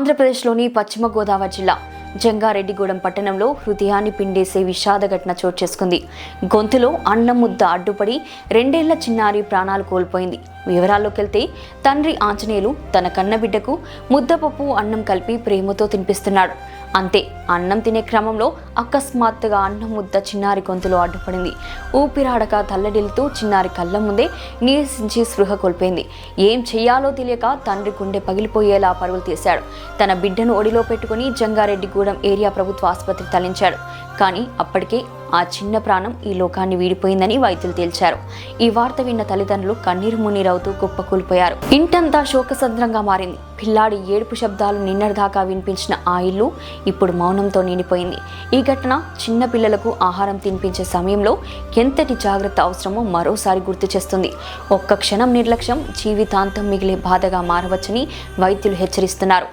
ఆంధ్రప్రదేశ్లోని పశ్చిమ గోదావరి జిల్లా జంగారెడ్డిగూడెం పట్టణంలో హృదయాన్ని పిండేసే విషాద ఘటన చోటు చేసుకుంది. గొంతులో అన్నం ముద్ద అడ్డుపడి 2 ఏళ్ల చిన్నారి ప్రాణాలు కోల్పోయింది. వివరాల్లోకి వెళ్తే తండ్రి ఆంజనేయులు తన కన్నబిడ్డకు ముద్దపప్పు అన్నం కలిపి ప్రేమతో తినిపిస్తున్నాడు. అంతే, అన్నం తినే క్రమంలో అకస్మాత్తుగా అన్నం ముద్ద చిన్నారి గొంతులో అడ్డుపడింది. ఊపిరాడక తల్లడిల్లుతూ చిన్నారి కళ్ళ ముందే నీరసించి స్పృహ కోల్పోయింది. ఏం చెయ్యాలో తెలియక తండ్రి గుండె పగిలిపోయేలా పరుగులు తీశాడు. తన బిడ్డను ఒడిలో పెట్టుకుని జంగారెడ్డిగూడెం ఏరియా ప్రభుత్వ ఆసుపత్రి తరలించాడు. కానీ అప్పటికే ఆ చిన్న ప్రాణం ఈ లోకాన్ని వీడిపోయిందని వైద్యులు తేల్చారు. ఈ వార్త విన్న తల్లిదండ్రులు కన్నీరు మున్నీరవుతూ కుప్పకూలిపోయారు. ఇంటంతా శోకసంద్రంగా మారింది. పిల్లాడి ఏడుపు శబ్దాలు నిన్నటిదాకా వినిపించిన ఆ ఇల్లు ఇప్పుడు మౌనంతో నిండిపోయింది. ఈ ఘటన చిన్న పిల్లలకు ఆహారం తినిపించే సమయంలో ఎంతటి జాగ్రత్త అవసరమో మరోసారి గుర్తు చేస్తుంది. ఒక్క క్షణం నిర్లక్ష్యం జీవితాంతం మిగిలే బాధగా మారవచ్చని వైద్యులు హెచ్చరిస్తున్నారు.